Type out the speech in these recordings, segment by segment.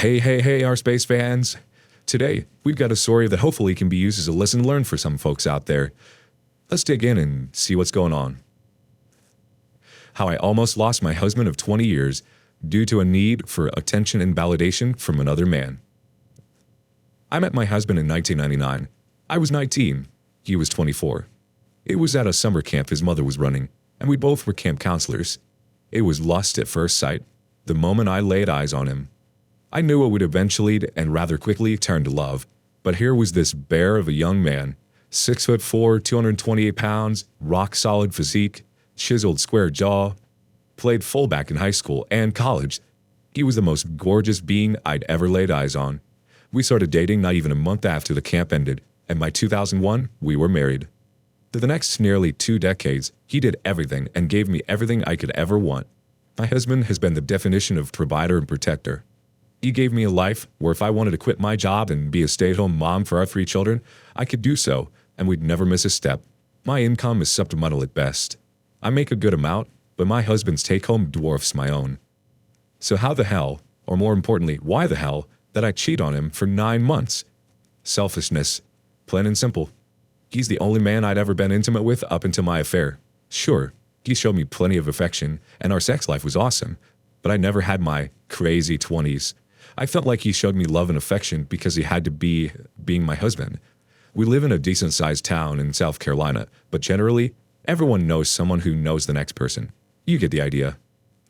Hey, our space fans. Today, we've got a story that hopefully can be used as a lesson learned for some folks out there. Let's dig in and see what's going on. How I almost lost my husband of 20 years due to a need for attention and validation from another man. I met my husband in 1999. I was 19. He was 24. It was at a summer camp his mother was running, and we both were camp counselors. It was lust at first sight, the moment I laid eyes on him. I knew it would eventually and rather quickly turn to love, but here was this bear of a young man, 6'4", 228 pounds, rock-solid physique, chiseled square jaw, played fullback in high school and college. He was the most gorgeous being I'd ever laid eyes on. We started dating not even a month after the camp ended, and by 2001, we were married. For the next nearly 2 decades, he did everything and gave me everything I could ever want. My husband has been the definition of provider and protector. He gave me a life where if I wanted to quit my job and be a stay-at-home mom for our 3 children, I could do so, and we'd never miss a step. My income is supplemental at best. I make a good amount, but my husband's take-home dwarfs my own. So how the hell, or more importantly, why the hell, did I cheat on him for 9 months? Selfishness. Plain and simple. He's the only man I'd ever been intimate with up until my affair. Sure, he showed me plenty of affection, and our sex life was awesome, but I never had my crazy 20s. I felt like he showed me love and affection because he had to be being my husband. We live in a decent-sized town in South Carolina, but generally, everyone knows someone who knows the next person. You get the idea.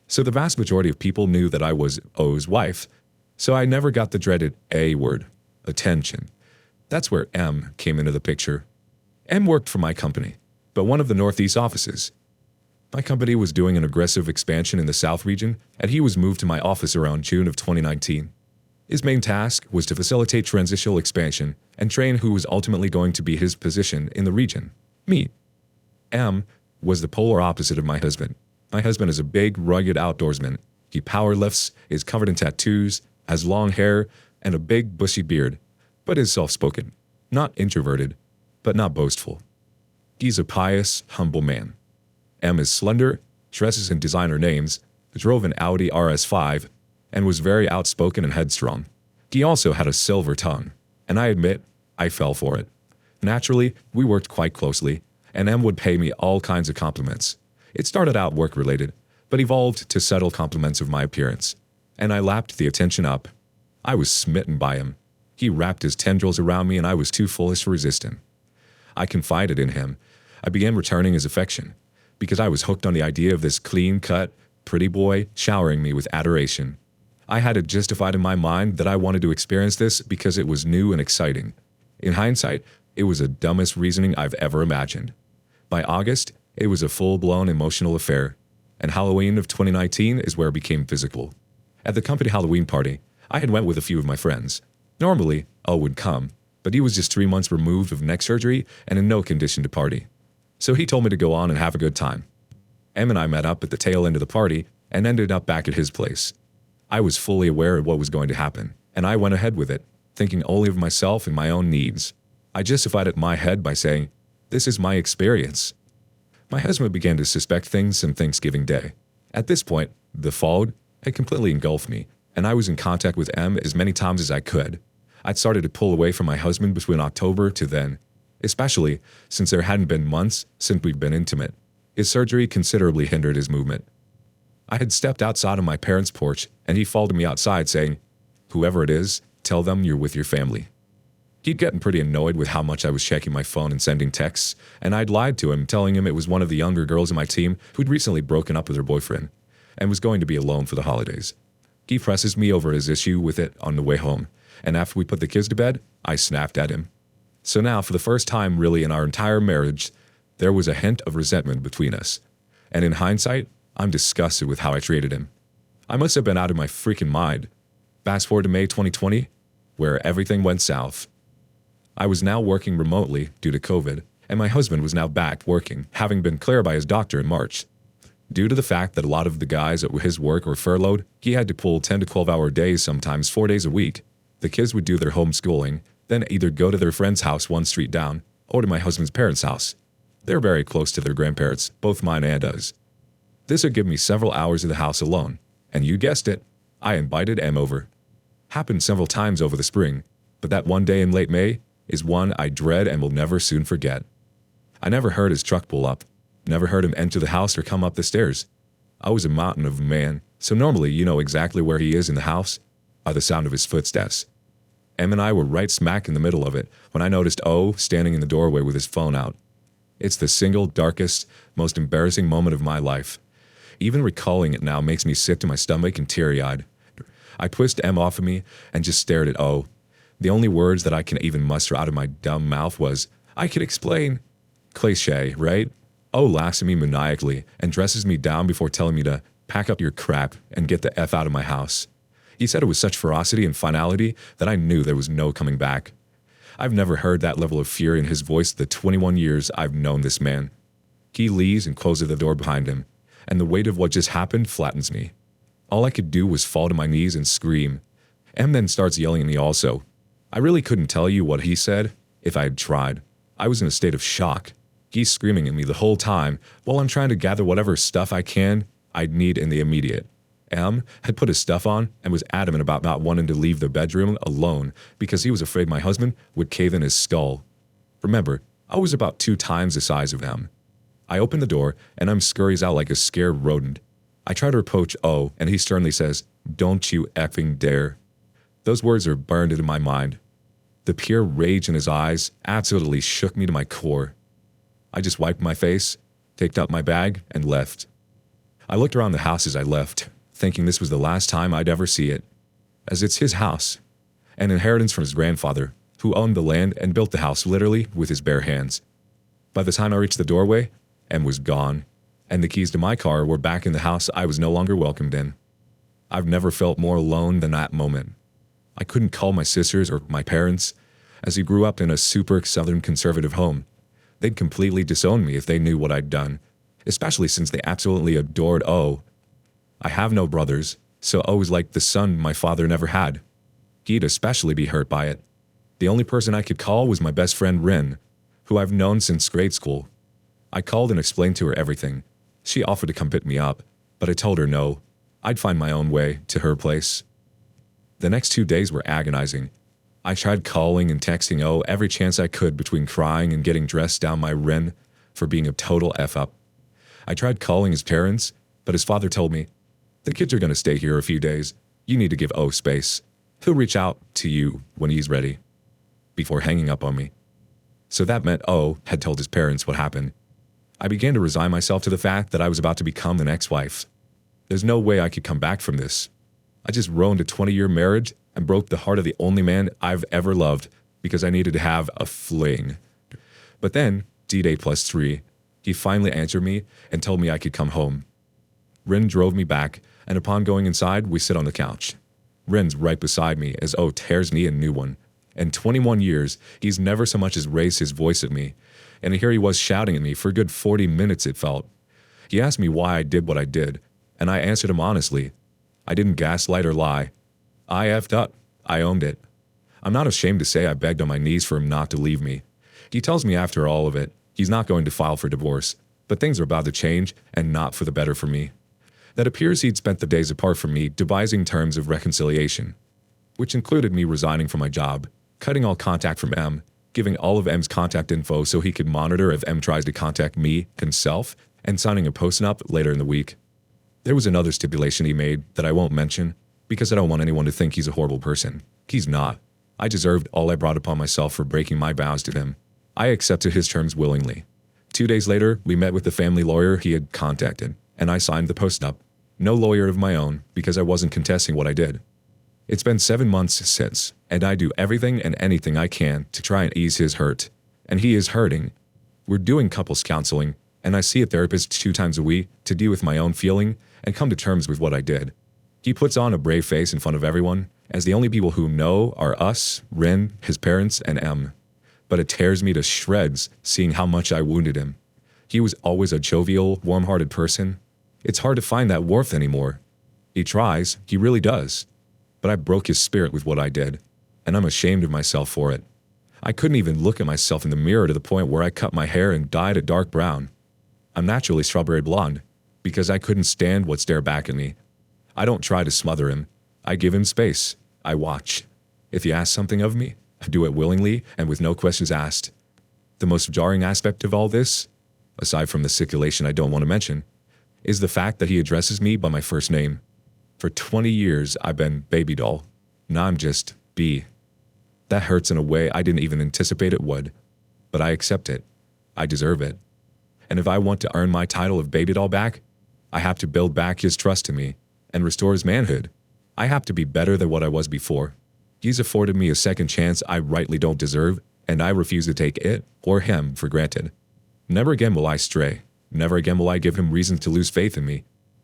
So the vast majority of people knew that I was O's wife, so I never got the dreaded A word, attention. That's where M came into the picture. M worked for my company, but one of the Northeast offices. My company was doing an aggressive expansion in the South region, and he was moved to my office around June of 2019. His main task was to facilitate transitional expansion and train who was ultimately going to be his position in the region, me. M was the polar opposite of my husband. My husband is a big, rugged outdoorsman. He powerlifts, is covered in tattoos, has long hair, and a big, bushy beard, but is soft-spoken, not introverted, but not boastful. He's a pious, humble man. M is slender, dresses in designer names, drove an Audi RS5, and was very outspoken and headstrong. He also had a silver tongue, and I admit, I fell for it. Naturally, we worked quite closely, and M would pay me all kinds of compliments. It started out work-related, but evolved to subtle compliments of my appearance, and I lapped the attention up. I was smitten by him. He wrapped his tendrils around me, and I was too foolish to resist him. I confided in him. I began returning his affection, because I was hooked on the idea of this clean-cut, pretty boy showering me with adoration. I had it justified in my mind that I wanted to experience this because it was new and exciting. In hindsight, it was the dumbest reasoning I've ever imagined. By August, it was a full-blown emotional affair, and Halloween of 2019 is where it became physical. At the company Halloween party, I had went with a few of my friends. Normally, O would come, but he was just 3 months removed of neck surgery and in no condition to party. So he told me to go on and have a good time. M and I met up at the tail end of the party and ended up back at his place. I was fully aware of what was going to happen, and I went ahead with it, thinking only of myself and my own needs. I justified it in my head by saying, "This is my experience." My husband began to suspect things on Thanksgiving Day. At this point, the fog had completely engulfed me, and I was in contact with M as many times as I could. I'd started to pull away from my husband between October to then, especially since there hadn't been months since we'd been intimate. His surgery considerably hindered his movement. I had stepped outside on my parents' porch, and he followed me outside saying, "Whoever it is, tell them you're with your family." He'd gotten pretty annoyed with how much I was checking my phone and sending texts, and I'd lied to him, telling him it was one of the younger girls in my team who'd recently broken up with her boyfriend and was going to be alone for the holidays. He presses me over his issue with it on the way home, and after we put the kids to bed, I snapped at him. So now, for the first time really in our entire marriage, there was a hint of resentment between us. And in hindsight, I'm disgusted with how I treated him. I must have been out of my freaking mind. Fast forward to May 2020, where everything went south. I was now working remotely due to COVID, and my husband was now back working, having been cleared by his doctor in March. Due to the fact that a lot of the guys at his work were furloughed, he had to pull 10 to 12-hour days, sometimes 4 days a week. The kids would do their homeschooling, then either go to their friend's house 1 street down, or to my husband's parents' house. They're very close to their grandparents, both mine and his. This would give me several hours of the house alone, and you guessed it, I invited M over. Happened several times over the spring, but that one day in late May is one I dread and will never soon forget. I never heard his truck pull up, never heard him enter the house or come up the stairs. I was a mountain of a man, so normally you know exactly where he is in the house by the sound of his footsteps. Em and I were right smack in the middle of it when I noticed O standing in the doorway with his phone out. It's the single darkest, most embarrassing moment of my life. Even recalling it now makes me sick to my stomach and teary-eyed. I pushed Em off of me and just stared at O. The only words that I can even muster out of my dumb mouth was, "I can explain." Cliché, right? O laughs at me maniacally and dresses me down before telling me to pack up your crap and get the F out of my house. He said it with such ferocity and finality that I knew there was no coming back. I've never heard that level of fury in his voice the 21 years I've known this man. He leaves and closes the door behind him, and the weight of what just happened flattens me. All I could do was fall to my knees and scream. Em then starts yelling at me also. I really couldn't tell you what he said if I had tried. I was in a state of shock. He's screaming at me the whole time while I'm trying to gather whatever stuff I'd need in the immediate. Em had put his stuff on and was adamant about not wanting to leave the bedroom alone because he was afraid my husband would cave in his skull. Remember, I was about 2 times the size of Em. I open the door and Em scurries out like a scared rodent. I try to approach O and he sternly says, "Don't you effing dare." Those words are burned into my mind. The pure rage in his eyes absolutely shook me to my core. I just wiped my face, picked up my bag, and left. I looked around the house as I left, thinking this was the last time I'd ever see it, as it's his house, an inheritance from his grandfather, who owned the land and built the house literally with his bare hands. By the time I reached the doorway, Em was gone, and the keys to my car were back in the house I was no longer welcomed in. I've never felt more alone than that moment. I couldn't call my sisters or my parents, as he grew up in a super Southern conservative home. They'd completely disown me if they knew what I'd done, especially since they absolutely adored O. I have no brothers, so O was like the son my father never had. He'd especially be hurt by it. The only person I could call was my best friend Rin, who I've known since grade school. I called and explained to her everything. She offered to come pick me up, but I told her no. I'd find my own way to her place. The next 2 days were agonizing. I tried calling and texting O every chance I could between crying and getting dressed down my Rin for being a total F-up. I tried calling his parents, but his father told me, "The kids are going to stay here a few days. You need to give O space. He'll reach out to you when he's ready," before hanging up on me. So that meant O had told his parents what happened. I began to resign myself to the fact that I was about to become an ex-wife. There's no way I could come back from this. I just ruined a 20-year marriage and broke the heart of the only man I've ever loved because I needed to have a fling. But then, D-Day +3, he finally answered me and told me I could come home. Rin drove me back, and upon going inside, we sit on the couch. Rin's right beside me as O tears me a new one. In 21 years, he's never so much as raised his voice at me, and here he was shouting at me for a good 40 minutes it felt. He asked me why I did what I did, and I answered him honestly. I didn't gaslight or lie. I effed up. I owned it. I'm not ashamed to say I begged on my knees for him not to leave me. He tells me after all of it, he's not going to file for divorce, but things are about to change and not for the better for me. That appears he'd spent the days apart from me devising terms of reconciliation, which included me resigning from my job, cutting all contact from Em, giving all of Em's contact info so he could monitor if Em tries to contact me himself, and signing a post-nup later in the week. There was another stipulation he made that I won't mention, because I don't want anyone to think he's a horrible person. He's not. I deserved all I brought upon myself for breaking my vows to him. I accepted his terms willingly. 2 days later, we met with the family lawyer he had contacted, and I signed the post-nup. No lawyer of my own, because I wasn't contesting what I did. It's been 7 months since, and I do everything and anything I can to try and ease his hurt. And he is hurting. We're doing couples counseling, and I see a therapist 2 times a week to deal with my own feeling and come to terms with what I did. He puts on a brave face in front of everyone, as the only people who know are us, Rin, his parents, and Em. But it tears me to shreds seeing how much I wounded him. He was always a jovial, warm-hearted person. It's hard to find that warmth anymore. He tries, he really does. But I broke his spirit with what I did, and I'm ashamed of myself for it. I couldn't even look at myself in the mirror to the point where I cut my hair and dyed it dark brown. I'm naturally strawberry blonde, because I couldn't stand what stared back at me. I don't try to smother him. I give him space. I watch. If you ask something of me, I do it willingly and with no questions asked. The most jarring aspect of all this, aside from the stipulation I don't want to mention, is the fact that he addresses me by my first name. For 20 years, I've been Baby Doll. Now I'm just B. That hurts in a way I didn't even anticipate it would. But I accept it. I deserve it. And if I want to earn my title of Baby Doll back, I have to build back his trust in me and restore his manhood. I have to be better than what I was before. He's afforded me a second chance I rightly don't deserve, and I refuse to take it or him for granted. Never again will I stray. Never again will I give him reason to lose faith in me.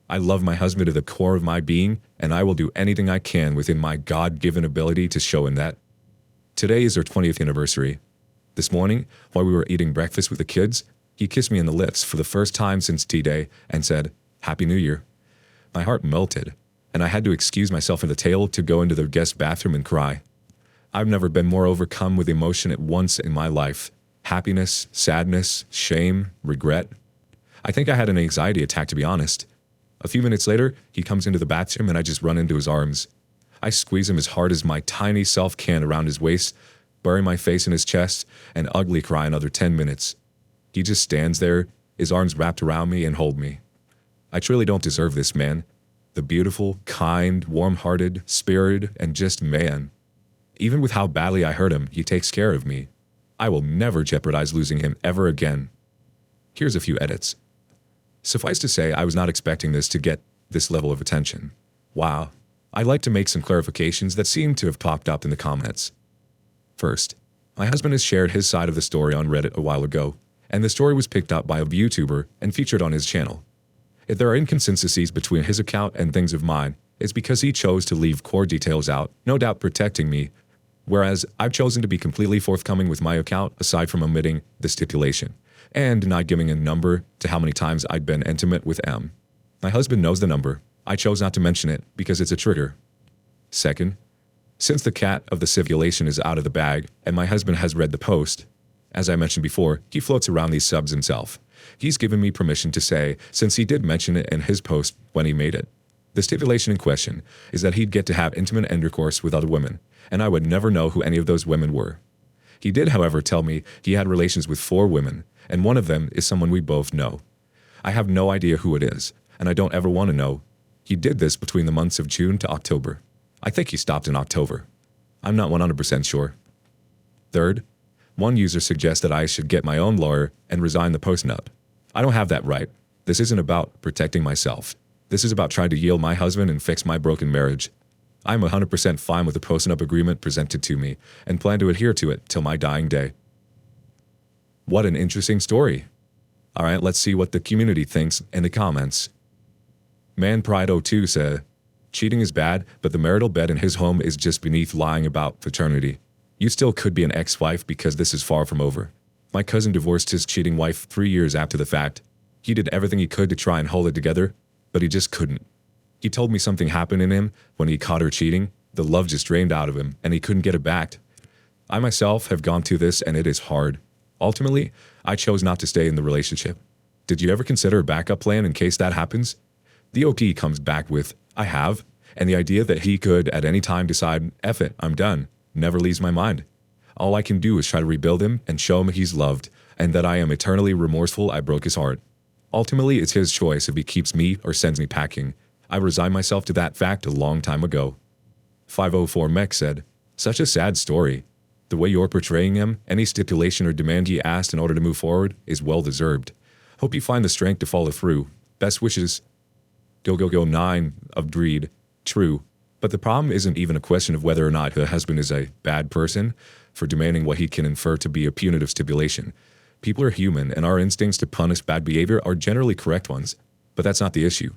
I love my husband to the core of my being, and I will do anything I can within my God-given ability to show him that. Today is our 20th anniversary. This morning, while we were eating breakfast with the kids, he kissed me on the lips for the first time since T-Day and said, "Happy New Year." My heart melted, and I had to excuse myself in the tail to go into the guest bathroom and cry. I've never been more overcome with emotion at once in my life. Happiness, sadness, shame, regret. I think I had an anxiety attack, to be honest. A few minutes later, he comes into the bathroom and I just run into his arms. I squeeze him as hard as my tiny self can around his waist, bury my face in his chest, and ugly cry another 10 minutes. He just stands there, his arms wrapped around me, and hold me. I truly don't deserve this man. The beautiful, kind, warm-hearted, spirited, and just man. Even with how badly I hurt him, he takes care of me. I will never jeopardize losing him ever again. Here's a few edits. Suffice to say, I was not expecting this to get this level of attention. Wow. I'd like to make some clarifications that seem to have popped up in the comments. First, my husband has shared his side of the story on Reddit a while ago, and the story was picked up by a YouTuber and featured on his channel. If there are inconsistencies between his account and things of mine, it's because he chose to leave core details out, no doubt protecting me, whereas I've chosen to be completely forthcoming with my account aside from omitting the stipulation, and not giving a number to how many times I'd been intimate with M. My husband knows the number. I chose not to mention it because it's a trigger. Second, since the cat of the stipulation is out of the bag and my husband has read the post, as I mentioned before, he floats around these subs himself. He's given me permission to say, since he did mention it in his post when he made it. The stipulation in question is that he'd get to have intimate intercourse with other women, and I would never know who any of those women were. He did, however, tell me he had relations with 4 women, and one of them is someone we both know. I have no idea who it is, and I don't ever want to know. He did this between the months of June to October. I think he stopped in October. I'm not 100% sure. Third, one user suggests that I should get my own lawyer and resign the post-nup. I don't have that right. This isn't about protecting myself. This is about trying to yield my husband and fix my broken marriage. I'm 100% fine with the post-nup agreement presented to me and plan to adhere to it till my dying day. What an interesting story. All right, let's see what the community thinks in the comments. ManPride02 said, "Cheating is bad, but the marital bed in his home is just beneath lying about fraternity. You still could be an ex-wife because this is far from over. My cousin divorced his cheating wife 3 years after the fact. He did everything he could to try and hold it together, but he just couldn't. He told me something happened in him when he caught her cheating. The love just drained out of him, and he couldn't get it back. I myself have gone through this, and it is hard. Ultimately, I chose not to stay in the relationship. Did you ever consider a backup plan in case that happens?" The OP comes back with, "I have, and the idea that he could at any time decide, F it, I'm done, never leaves my mind. All I can do is try to rebuild him and show him he's loved, and that I am eternally remorseful I broke his heart. Ultimately, it's his choice if he keeps me or sends me packing. I resigned myself to that fact a long time ago." 504 Mech said, "Such a sad story. The way you're portraying him, any stipulation or demand he asked in order to move forward, is well deserved. Hope you find the strength to follow through. Best wishes. Go 9 of Dreed. True. But the problem isn't even a question of whether or not her husband is a bad person for demanding what he can infer to be a punitive stipulation. People are human, and our instincts to punish bad behavior are generally correct ones. But that's not the issue.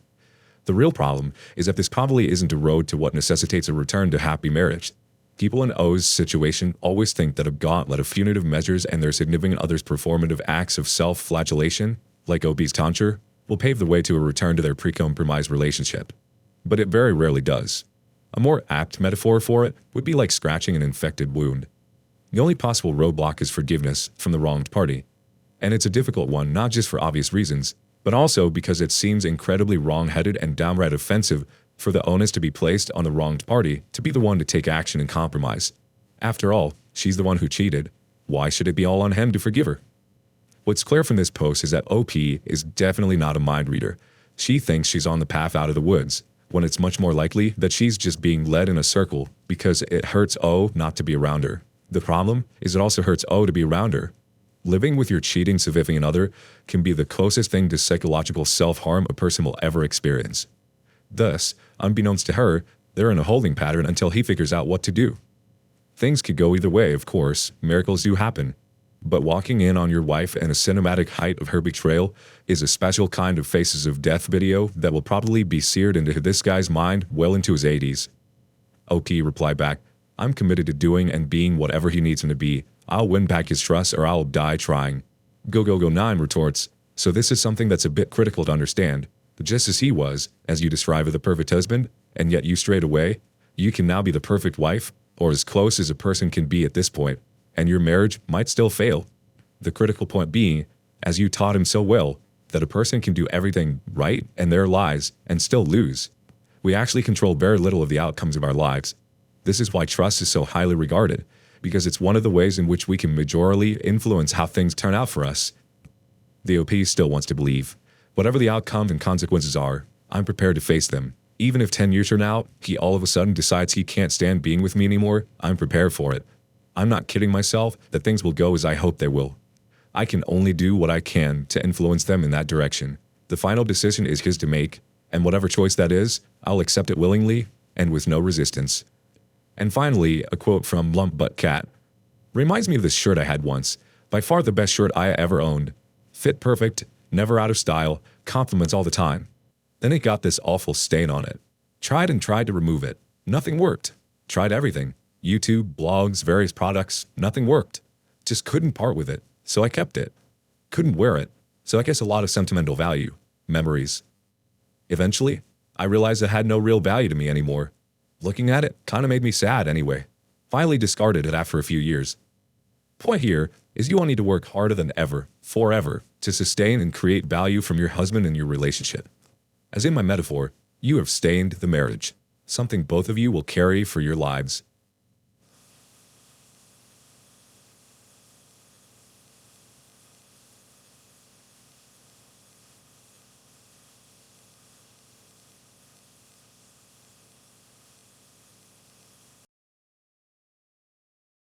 The real problem is that this probably isn't a road to what necessitates a return to happy marriage. People in O's situation always think that a gauntlet of punitive measures and their significant others' performative acts of self-flagellation, like OB's tonsure, will pave the way to a return to their pre-compromised relationship. But it very rarely does. A more apt metaphor for it would be like scratching an infected wound. The only possible roadblock is forgiveness from the wronged party. And it's a difficult one not just for obvious reasons, but also because it seems incredibly wrong-headed and downright offensive for the onus to be placed on the wronged party to be the one to take action and compromise. After all, she's the one who cheated. Why should it be all on him to forgive her? What's clear from this post is that OP is definitely not a mind reader. She thinks she's on the path out of the woods, when it's much more likely that she's just being led in a circle because it hurts O not to be around her. The problem is it also hurts O to be around her. Living with your cheating significant other can be the closest thing to psychological self-harm a person will ever experience. Thus, unbeknownst to her, they're in a holding pattern until he figures out what to do. Things could go either way, of course, miracles do happen. But walking in on your wife in a cinematic height of her betrayal is a special kind of faces of death video that will probably be seared into this guy's mind well into his 80s. OP replied back, "I'm committed to doing and being whatever he needs him to be. I'll win back his trust or I'll die trying." Go9 retorts, "So this is something that's a bit critical to understand. Just as he was, as you describe the perfect husband, and yet you strayed away, you can now be the perfect wife, or as close as a person can be at this point, and your marriage might still fail. The critical point being, as you taught him so well, that a person can do everything right in their lives and still lose. We actually control very little of the outcomes of our lives. This is why trust is so highly regarded, because it's one of the ways in which we can majorly influence how things turn out for us." The OP still wants to believe. "Whatever the outcomes and consequences are, I'm prepared to face them. Even if 10 years from now, he all of a sudden decides he can't stand being with me anymore, I'm prepared for it. I'm not kidding myself that things will go as I hope they will. I can only do what I can to influence them in that direction. The final decision is his to make, and whatever choice that is, I'll accept it willingly and with no resistance." And finally, a quote from Lump Butt Cat. "Reminds me of this shirt I had once. By far the best shirt I ever owned. Fit perfect, never out of style, compliments all the time. Then it got this awful stain on it. Tried and tried to remove it. Nothing worked. Tried everything. YouTube, blogs, various products, nothing worked. Just couldn't part with it, so I kept it. Couldn't wear it, so I guess a lot of sentimental value. Memories. Eventually, I realized it had no real value to me anymore. Looking at it kind of made me sad anyway. Finally discarded it after a few years. Point here is you all need to work harder than ever, forever, to sustain and create value from your husband and your relationship. As in my metaphor, you have stained the marriage, something both of you will carry for your lives.